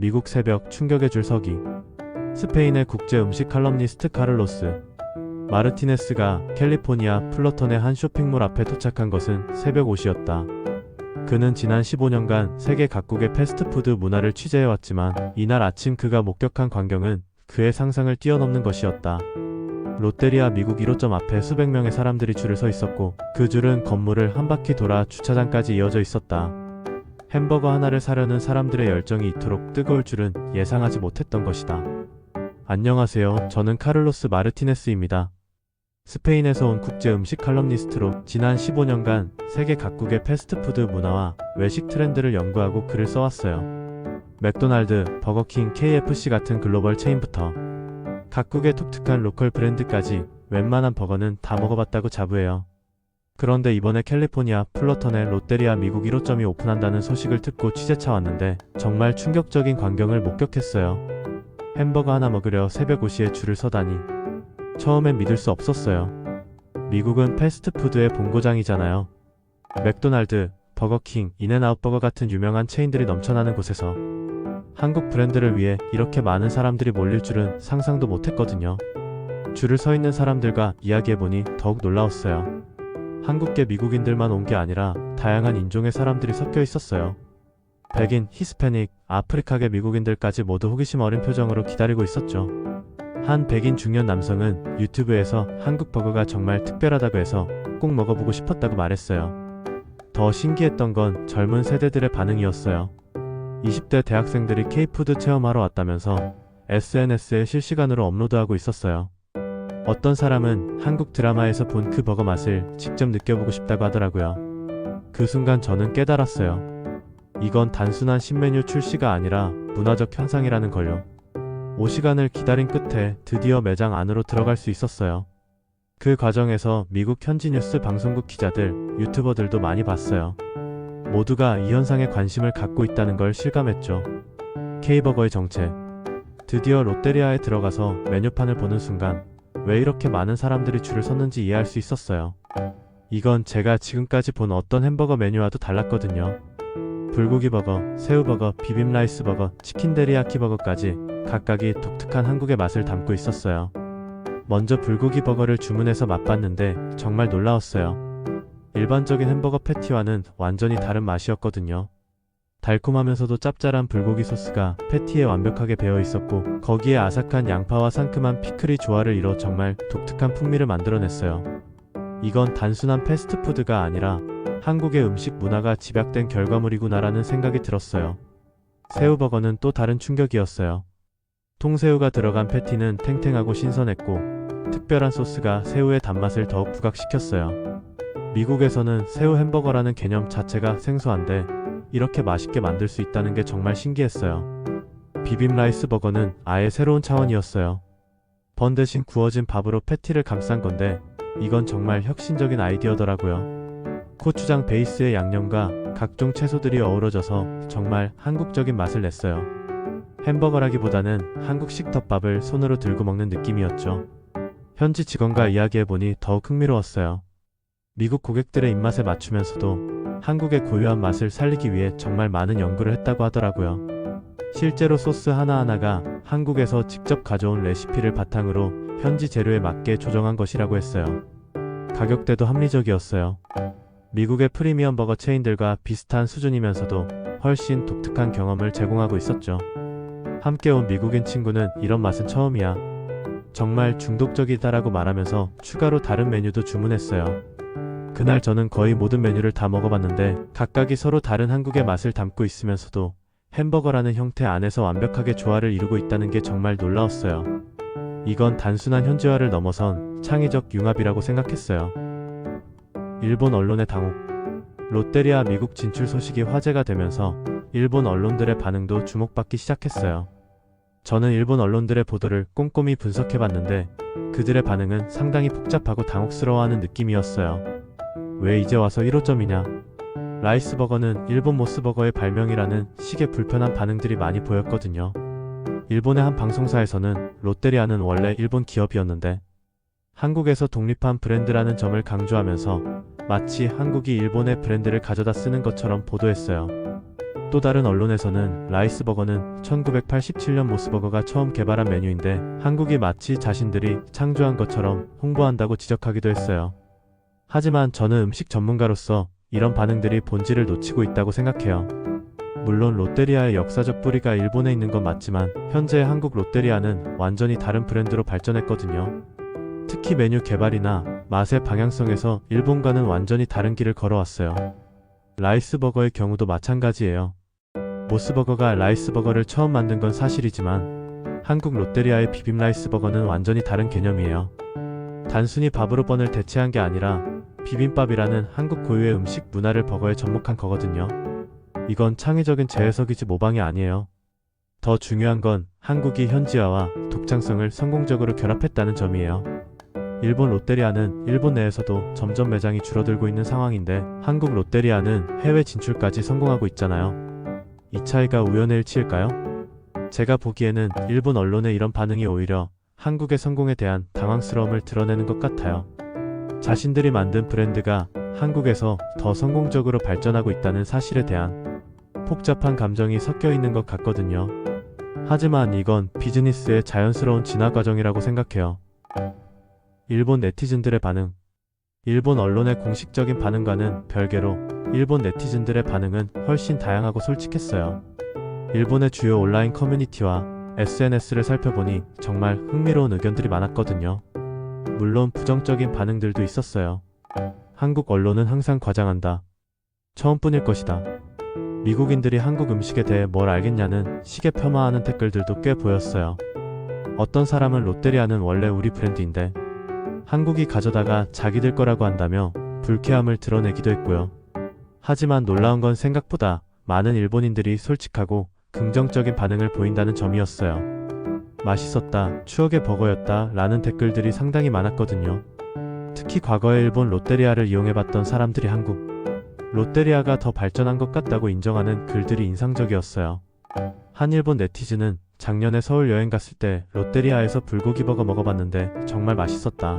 미국 새벽 충격의 줄 서기. 스페인의 국제 음식 칼럼니스트 카를로스 마르티네스가 캘리포니아 플러턴의 한 쇼핑몰 앞에 도착한 것은 새벽 5시였다. 그는 지난 15년간 세계 각국의 패스트푸드 문화를 취재해왔지만 이날 아침 그가 목격한 광경은 그의 상상을 뛰어넘는 것이었다. 롯데리아 미국 1호점 앞에 수백 명의 사람들이 줄을 서 있었고 그 줄은 건물을 한 바퀴 돌아 주차장까지 이어져 있었다. 햄버거 하나를 사려는 사람들의 열정이 이토록 뜨거울 줄은 예상하지 못했던 것이다. 안녕하세요. 저는 카를로스 마르티네스입니다. 스페인에서 온 국제 음식 칼럼니스트로 지난 15년간 세계 각국의 패스트푸드 문화와 외식 트렌드를 연구하고 글을 써왔어요. 맥도날드, 버거킹, KFC 같은 글로벌 체인부터 각국의 독특한 로컬 브랜드까지 웬만한 버거는 다 먹어봤다고 자부해요. 그런데 이번에 캘리포니아 플러턴에 롯데리아 미국 1호점이 오픈한다는 소식을 듣고 취재차 왔는데 정말 충격적인 광경을 목격했어요. 햄버거 하나 먹으려 새벽 5시에 줄을 서다니. 처음엔 믿을 수 없었어요. 미국은 패스트푸드의 본고장이잖아요. 맥도날드, 버거킹, 인앤아웃버거 같은 유명한 체인들이 넘쳐나는 곳에서 한국 브랜드를 위해 이렇게 많은 사람들이 몰릴 줄은 상상도 못했거든요. 줄을 서 있는 사람들과 이야기해보니 더욱 놀라웠어요. 한국계 미국인들만 온 게 아니라 다양한 인종의 사람들이 섞여 있었어요. 백인, 히스패닉, 아프리카계 미국인들까지 모두 호기심 어린 표정으로 기다리고 있었죠. 한 백인 중년 남성은 유튜브에서 한국 버거가 정말 특별하다고 해서 꼭 먹어보고 싶었다고 말했어요. 더 신기했던 건 젊은 세대들의 반응이었어요. 20대 대학생들이 K푸드 체험하러 왔다면서 SNS에 실시간으로 업로드하고 있었어요. 어떤 사람은 한국 드라마에서 본 그 버거 맛을 직접 느껴보고 싶다고 하더라고요. 그 순간 저는 깨달았어요. 이건 단순한 신메뉴 출시가 아니라 문화적 현상이라는 걸요. 5시간을 기다린 끝에 드디어 매장 안으로 들어갈 수 있었어요. 그 과정에서 미국 현지 뉴스 방송국 기자들, 유튜버들도 많이 봤어요. 모두가 이 현상에 관심을 갖고 있다는 걸 실감했죠. K버거의 정체. 드디어 롯데리아에 들어가서 메뉴판을 보는 순간 왜 이렇게 많은 사람들이 줄을 섰는지 이해할 수 있었어요. 이건 제가 지금까지 본 어떤 햄버거 메뉴와도 달랐거든요. 불고기 버거, 새우버거, 비빔라이스 버거, 치킨 데리야키 버거까지 각각이 독특한 한국의 맛을 담고 있었어요. 먼저 불고기 버거를 주문해서 맛봤는데 정말 놀라웠어요. 일반적인 햄버거 패티와는 완전히 다른 맛이었거든요. 달콤하면서도 짭짤한 불고기 소스가 패티에 완벽하게 배어 있었고 거기에 아삭한 양파와 상큼한 피클이 조화를 이뤄 정말 독특한 풍미를 만들어냈어요. 이건 단순한 패스트푸드가 아니라 한국의 음식 문화가 집약된 결과물이구나라는 생각이 들었어요. 새우버거는 또 다른 충격이었어요. 통새우가 들어간 패티는 탱탱하고 신선했고 특별한 소스가 새우의 단맛을 더욱 부각시켰어요. 미국에서는 새우 햄버거라는 개념 자체가 생소한데 이렇게 맛있게 만들 수 있다는 게 정말 신기했어요. 비빔라이스 버거는 아예 새로운 차원이었어요. 번 대신 구워진 밥으로 패티를 감싼 건데 이건 정말 혁신적인 아이디어더라고요. 고추장 베이스의 양념과 각종 채소들이 어우러져서 정말 한국적인 맛을 냈어요. 햄버거라기보다는 한국식 덮밥을 손으로 들고 먹는 느낌이었죠. 현지 직원과 이야기해보니 더욱 흥미로웠어요. 미국 고객들의 입맛에 맞추면서도 한국의 고유한 맛을 살리기 위해 정말 많은 연구를 했다고 하더라고요. 실제로 소스 하나하나가 한국에서 직접 가져온 레시피를 바탕으로 현지 재료에 맞게 조정한 것이라고 했어요. 가격대도 합리적이었어요. 미국의 프리미엄 버거 체인들과 비슷한 수준이면서도 훨씬 독특한 경험을 제공하고 있었죠. 함께 온 미국인 친구는 이런 맛은 처음이야. 정말 중독적이다라고 말하면서 추가로 다른 메뉴도 주문했어요. 그날 저는 거의 모든 메뉴를 다 먹어봤는데 각각이 서로 다른 한국의 맛을 담고 있으면서도 햄버거라는 형태 안에서 완벽하게 조화를 이루고 있다는 게 정말 놀라웠어요. 이건 단순한 현지화를 넘어선 창의적 융합이라고 생각했어요. 일본 언론의 당혹. 롯데리아 미국 진출 소식이 화제가 되면서 일본 언론들의 반응도 주목받기 시작했어요. 저는 일본 언론들의 보도를 꼼꼼히 분석해봤는데 그들의 반응은 상당히 복잡하고 당혹스러워하는 느낌이었어요. 왜 이제 와서 1호점이냐? 라이스버거는 일본 모스버거의 발명이라는 식의 불편한 반응들이 많이 보였거든요. 일본의 한 방송사에서는 롯데리아는 원래 일본 기업이었는데 한국에서 독립한 브랜드라는 점을 강조하면서 마치 한국이 일본의 브랜드를 가져다 쓰는 것처럼 보도했어요. 또 다른 언론에서는 라이스버거는 1987년 모스버거가 처음 개발한 메뉴인데 한국이 마치 자신들이 창조한 것처럼 홍보한다고 지적하기도 했어요. 하지만 저는 음식 전문가로서 이런 반응들이 본질을 놓치고 있다고 생각해요. 물론 롯데리아의 역사적 뿌리가 일본에 있는 건 맞지만 현재 한국 롯데리아는 완전히 다른 브랜드로 발전했거든요. 특히 메뉴 개발이나 맛의 방향성에서 일본과는 완전히 다른 길을 걸어왔어요. 라이스버거의 경우도 마찬가지예요. 모스버거가 라이스버거를 처음 만든 건 사실이지만 한국 롯데리아의 비빔라이스버거는 완전히 다른 개념이에요. 단순히 밥으로 번을 대체한 게 아니라 비빔밥이라는 한국 고유의 음식 문화를 버거에 접목한 거거든요. 이건 창의적인 재해석이지 모방이 아니에요. 더 중요한 건 한국이 현지화와 독창성을 성공적으로 결합했다는 점이에요. 일본 롯데리아는 일본 내에서도 점점 매장이 줄어들고 있는 상황인데 한국 롯데리아는 해외 진출까지 성공하고 있잖아요. 이 차이가 우연의 일치일까요? 제가 보기에는 일본 언론의 이런 반응이 오히려 한국의 성공에 대한 당황스러움을 드러내는 것 같아요. 자신들이 만든 브랜드가 한국에서 더 성공적으로 발전하고 있다는 사실에 대한 복잡한 감정이 섞여 있는 것 같거든요. 하지만 이건 비즈니스의 자연스러운 진화 과정이라고 생각해요. 일본 네티즌들의 반응. 일본 언론의 공식적인 반응과는 별개로 일본 네티즌들의 반응은 훨씬 다양하고 솔직했어요. 일본의 주요 온라인 커뮤니티와 SNS를 살펴보니 정말 흥미로운 의견들이 많았거든요. 물론 부정적인 반응들도 있었어요. 한국 언론은 항상 과장한다. 처음뿐일 것이다. 미국인들이 한국 음식에 대해 뭘 알겠냐는 식의 폄하하는 댓글들도 꽤 보였어요. 어떤 사람은 롯데리아는 원래 우리 브랜드인데 한국이 가져다가 자기들 거라고 한다며 불쾌함을 드러내기도 했고요. 하지만 놀라운 건 생각보다 많은 일본인들이 솔직하고 긍정적인 반응을 보인다는 점이었어요. 맛있었다, 추억의 버거였다 라는 댓글들이 상당히 많았거든요. 특히 과거에 일본 롯데리아를 이용해봤던 사람들이 한국 롯데리아가 더 발전한 것 같다고 인정하는 글들이 인상적이었어요. 한 일본 네티즌은 작년에 서울 여행 갔을 때 롯데리아에서 불고기 버거 먹어봤는데 정말 맛있었다.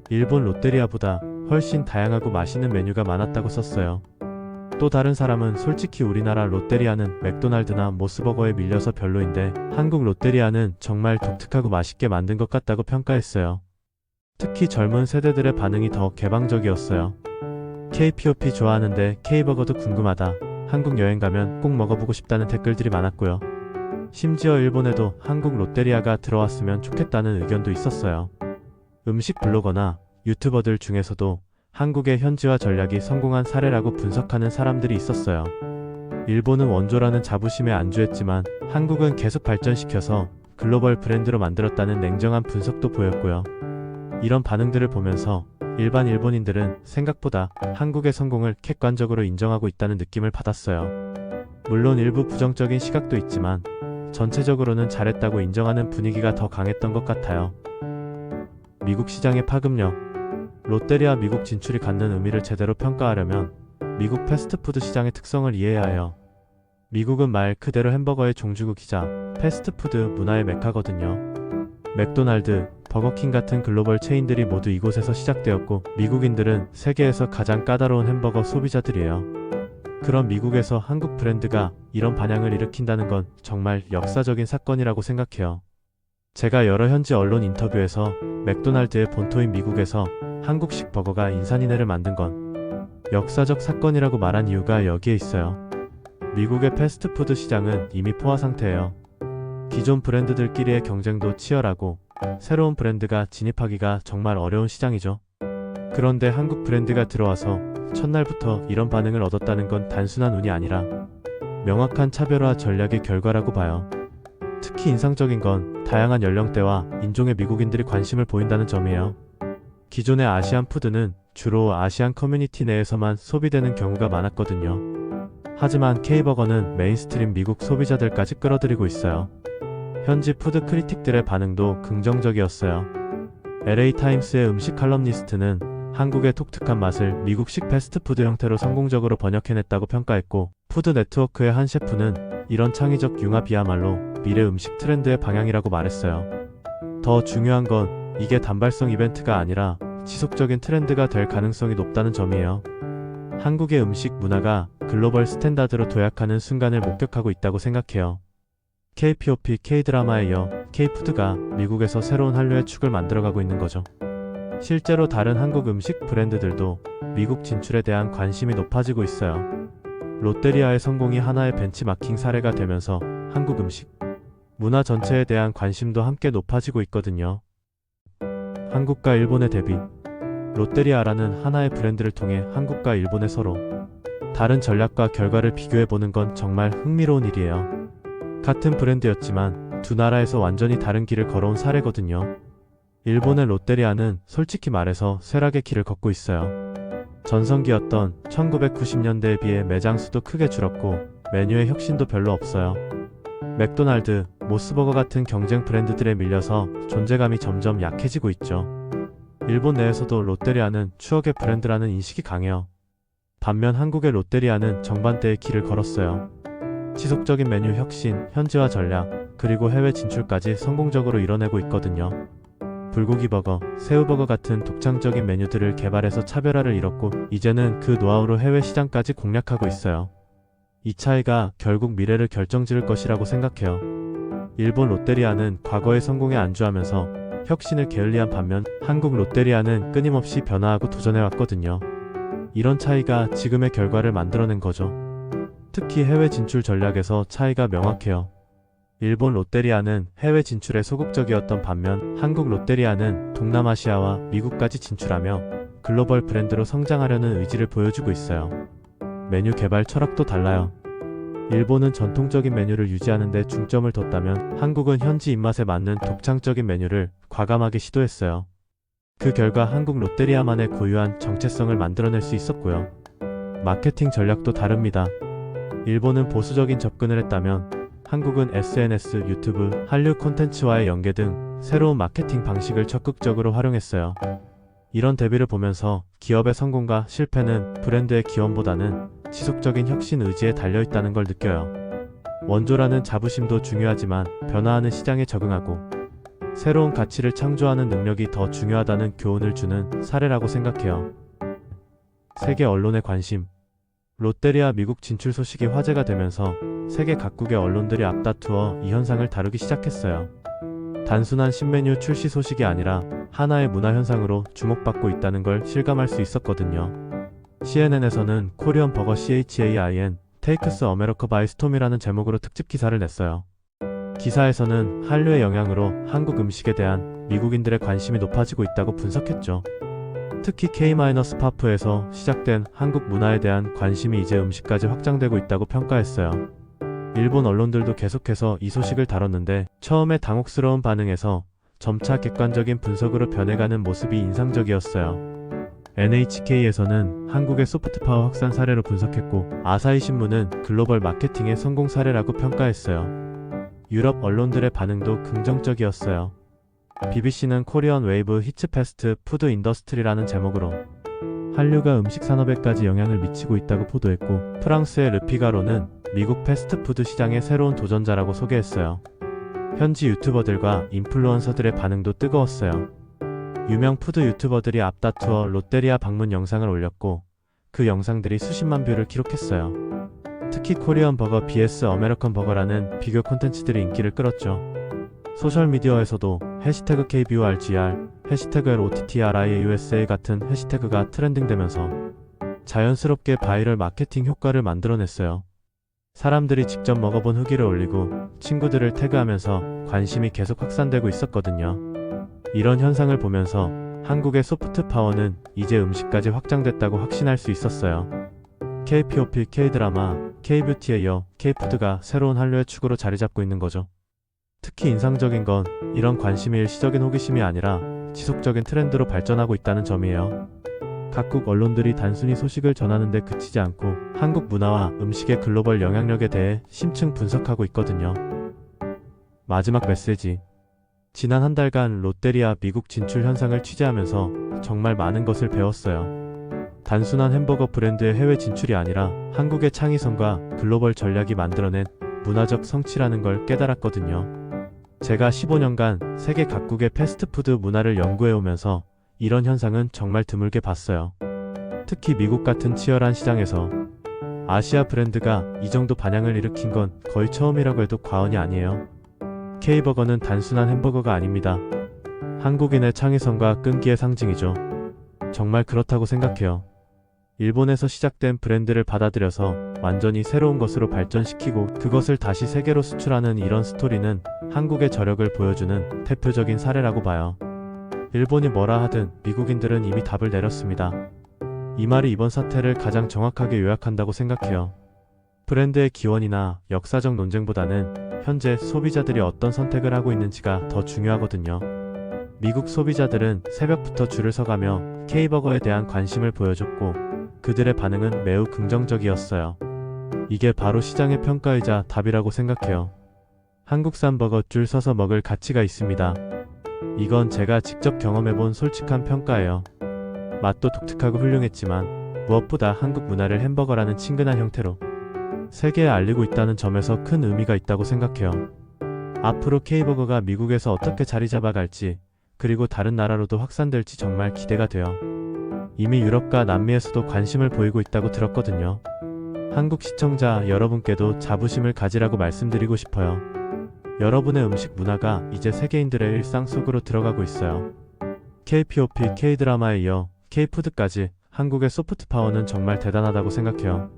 일본 롯데리아보다 훨씬 다양하고 맛있는 메뉴가 많았다고 썼어요. 또 다른 사람은 솔직히 우리나라 롯데리아는 맥도날드나 모스버거에 밀려서 별로인데 한국 롯데리아는 정말 독특하고 맛있게 만든 것 같다고 평가했어요. 특히 젊은 세대들의 반응이 더 개방적이었어요. KPOP 좋아하는데 K버거도 궁금하다. 한국 여행 가면 꼭 먹어보고 싶다는 댓글들이 많았고요. 심지어 일본에도 한국 롯데리아가 들어왔으면 좋겠다는 의견도 있었어요. 음식 블로거나 유튜버들 중에서도 한국의 현지화 전략이 성공한 사례라고 분석하는 사람들이 있었어요. 일본은 원조라는 자부심에 안주했지만 한국은 계속 발전시켜서 글로벌 브랜드로 만들었다는 냉정한 분석도 보였고요. 이런 반응들을 보면서 일반 일본인들은 생각보다 한국의 성공을 객관적으로 인정하고 있다는 느낌을 받았어요. 물론 일부 부정적인 시각도 있지만 전체적으로는 잘했다고 인정하는 분위기가 더 강했던 것 같아요. 미국 시장의 파급력. 롯데리아 미국 진출이 갖는 의미를 제대로 평가하려면 미국 패스트푸드 시장의 특성을 이해해야 해요. 미국은 말 그대로 햄버거의 종주국이자 패스트푸드 문화의 메카거든요. 맥도날드, 버거킹 같은 글로벌 체인들이 모두 이곳에서 시작되었고 미국인들은 세계에서 가장 까다로운 햄버거 소비자들이에요. 그런 미국에서 한국 브랜드가 이런 반향을 일으킨다는 건 정말 역사적인 사건이라고 생각해요. 제가 여러 현지 언론 인터뷰에서 맥도날드의 본토인 미국에서 한국식 버거가 인산인해를 만든 건 역사적 사건이라고 말한 이유가 여기에 있어요. 미국의 패스트푸드 시장은 이미 포화 상태예요. 기존 브랜드들끼리의 경쟁도 치열하고 새로운 브랜드가 진입하기가 정말 어려운 시장이죠. 그런데 한국 브랜드가 들어와서 첫날부터 이런 반응을 얻었다는 건 단순한 운이 아니라 명확한 차별화 전략의 결과라고 봐요. 특히 인상적인 건 다양한 연령대와 인종의 미국인들이 관심을 보인다는 점이에요. 기존의 아시안 푸드는 주로 아시안 커뮤니티 내에서만 소비되는 경우가 많았거든요. 하지만 K버거는 메인스트림 미국 소비자들까지 끌어들이고 있어요. 현지 푸드 크리틱들의 반응도 긍정적이었어요. LA타임스의 음식 칼럼니스트는 한국의 독특한 맛을 미국식 패스트푸드 형태로 성공적으로 번역해냈다고 평가했고 푸드 네트워크의 한 셰프는 이런 창의적 융합이야말로 미래 음식 트렌드의 방향이라고 말했어요. 더 중요한 건 이게 단발성 이벤트가 아니라 지속적인 트렌드가 될 가능성이 높다는 점이에요. 한국의 음식 문화가 글로벌 스탠다드로 도약하는 순간을 목격하고 있다고 생각해요. K-POP, K-드라마에 이어 K-푸드가 미국에서 새로운 한류의 축을 만들어가고 있는 거죠. 실제로 다른 한국 음식 브랜드들도 미국 진출에 대한 관심이 높아지고 있어요. 롯데리아의 성공이 하나의 벤치마킹 사례가 되면서 한국 음식 문화 전체에 대한 관심도 함께 높아지고 있거든요. 한국과 일본의 대비. 롯데리아라는 하나의 브랜드를 통해 한국과 일본의 서로 다른 전략과 결과를 비교해보는 건 정말 흥미로운 일이에요. 같은 브랜드였지만 두 나라에서 완전히 다른 길을 걸어온 사례거든요. 일본의 롯데리아는 솔직히 말해서 쇠락의 길을 걷고 있어요. 전성기였던 1990년대에 비해 매장 수도 크게 줄었고 메뉴의 혁신도 별로 없어요. 맥도날드, 모스버거 같은 경쟁 브랜드들에 밀려서 존재감이 점점 약해지고 있죠. 일본 내에서도 롯데리아는 추억의 브랜드라는 인식이 강해요. 반면 한국의 롯데리아는 정반대의 길을 걸었어요. 지속적인 메뉴 혁신, 현지화 전략, 그리고 해외 진출까지 성공적으로 이뤄내고 있거든요. 불고기 버거, 새우버거 같은 독창적인 메뉴들을 개발해서 차별화를 이뤘고 이제는 그 노하우로 해외 시장까지 공략하고 있어요. 이 차이가 결국 미래를 결정지을 것이라고 생각해요. 일본 롯데리아는 과거의 성공에 안주하면서 혁신을 게을리한 반면 한국 롯데리아는 끊임없이 변화하고 도전해왔거든요. 이런 차이가 지금의 결과를 만들어낸 거죠. 특히 해외 진출 전략에서 차이가 명확해요. 일본 롯데리아는 해외 진출에 소극적이었던 반면 한국 롯데리아는 동남아시아와 미국까지 진출하며 글로벌 브랜드로 성장하려는 의지를 보여주고 있어요. 메뉴 개발 철학도 달라요. 일본은 전통적인 메뉴를 유지하는 데 중점을 뒀다면 한국은 현지 입맛에 맞는 독창적인 메뉴를 과감하게 시도했어요. 그 결과 한국 롯데리아만의 고유한 정체성을 만들어낼 수 있었고요. 마케팅 전략도 다릅니다. 일본은 보수적인 접근을 했다면 한국은 SNS, 유튜브, 한류 콘텐츠와의 연계 등 새로운 마케팅 방식을 적극적으로 활용했어요. 이런 대비를 보면서 기업의 성공과 실패는 브랜드의 기원보다는 지속적인 혁신 의지에 달려있다는 걸 느껴요. 원조라는 자부심도 중요하지만 변화하는 시장에 적응하고 새로운 가치를 창조하는 능력이 더 중요하다는 교훈을 주는 사례라고 생각해요. 세계 언론의 관심. 롯데리아 미국 진출 소식이 화제가 되면서 세계 각국의 언론들이 앞다투어 이 현상을 다루기 시작했어요. 단순한 신메뉴 출시 소식이 아니라 하나의 문화 현상으로 주목받고 있다는 걸 실감할 수 있었거든요. CNN에서는 코리안 버거 CHAIN Takes America by Storm이라는 제목으로 특집 기사를 냈어요. 기사에서는 한류의 영향으로 한국 음식에 대한 미국인들의 관심이 높아지고 있다고 분석했죠. 특히 K-POP에서 시작된 한국 문화에 대한 관심이 이제 음식까지 확장되고 있다고 평가했어요. 일본 언론들도 계속해서 이 소식을 다뤘는데 처음에 당혹스러운 반응에서 점차 객관적인 분석으로 변해가는 모습이 인상적이었어요. NHK에서는 한국의 소프트파워 확산 사례로 분석했고 아사히 신문은 글로벌 마케팅의 성공 사례라고 평가했어요. 유럽 언론들의 반응도 긍정적이었어요. BBC는 코리안 웨이브 히츠 패스트 푸드 인더스트리라는 제목으로 한류가 음식 산업에까지 영향을 미치고 있다고 보도했고 프랑스의 르피가로는 미국 패스트푸드 시장의 새로운 도전자라고 소개했어요. 현지 유튜버들과 인플루언서들의 반응도 뜨거웠어요. 유명 푸드 유튜버들이 앞다투어 롯데리아 방문 영상을 올렸고 그 영상들이 수십만 뷰를 기록했어요. 특히 코리안 버거 vs 아메리칸 버거라는 비교 콘텐츠들이 인기를 끌었죠. 소셜미디어에서도 해시태그 KBORGR, 해시태그 LOTTRIAUSA 같은 해시태그가 트렌딩되면서 자연스럽게 바이럴 마케팅 효과를 만들어냈어요. 사람들이 직접 먹어본 후기를 올리고 친구들을 태그하면서 관심이 계속 확산되고 있었거든요. 이런 현상을 보면서 한국의 소프트 파워는 이제 음식까지 확장됐다고 확신할 수 있었어요. K-POP, K-드라마, K-뷰티에 이어 K-푸드가 새로운 한류의 축으로 자리 잡고 있는 거죠. 특히 인상적인 건 이런 관심이 일시적인 호기심이 아니라 지속적인 트렌드로 발전하고 있다는 점이에요. 각국 언론들이 단순히 소식을 전하는 데 그치지 않고 한국 문화와 음식의 글로벌 영향력에 대해 심층 분석하고 있거든요. 마지막 메시지. 지난 한 달간 롯데리아 미국 진출 현상을 취재하면서 정말 많은 것을 배웠어요. 단순한 햄버거 브랜드의 해외 진출이 아니라 한국의 창의성과 글로벌 전략이 만들어낸 문화적 성취라는 걸 깨달았거든요. 제가 15년간 세계 각국의 패스트푸드 문화를 연구해오면서 이런 현상은 정말 드물게 봤어요. 특히 미국 같은 치열한 시장에서 아시아 브랜드가 이 정도 반향을 일으킨 건 거의 처음이라고 해도 과언이 아니에요. K버거는 단순한 햄버거가 아닙니다. 한국인의 창의성과 끈기의 상징이죠. 정말 그렇다고 생각해요. 일본에서 시작된 브랜드를 받아들여서 완전히 새로운 것으로 발전시키고 그것을 다시 세계로 수출하는 이런 스토리는 한국의 저력을 보여주는 대표적인 사례라고 봐요. 일본이 뭐라 하든 미국인들은 이미 답을 내렸습니다. 이 말이 이번 사태를 가장 정확하게 요약한다고 생각해요. 브랜드의 기원이나 역사적 논쟁보다는 현재 소비자들이 어떤 선택을 하고 있는지가 더 중요하거든요. 미국 소비자들은 새벽부터 줄을 서가며 K버거에 대한 관심을 보여줬고 그들의 반응은 매우 긍정적이었어요. 이게 바로 시장의 평가이자 답이라고 생각해요. 한국산 버거 줄 서서 먹을 가치가 있습니다. 이건 제가 직접 경험해본 솔직한 평가예요. 맛도 독특하고 훌륭했지만 무엇보다 한국 문화를 햄버거라는 친근한 형태로 세계에 알리고 있다는 점에서 큰 의미가 있다고 생각해요. 앞으로 K버거가 미국에서 어떻게 자리 잡아갈지 그리고 다른 나라로도 확산될지 정말 기대가 돼요. 이미 유럽과 남미에서도 관심을 보이고 있다고 들었거든요. 한국 시청자 여러분께도 자부심을 가지라고 말씀드리고 싶어요. 여러분의 음식 문화가 이제 세계인들의 일상 속으로 들어가고 있어요. K-POP, K-드라마에 이어 K-푸드까지 한국의 소프트 파워는 정말 대단하다고 생각해요.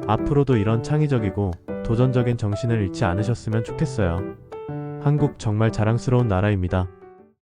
앞으로도 이런 창의적이고 도전적인 정신을 잃지 않으셨으면 좋겠어요. 한국 정말 자랑스러운 나라입니다.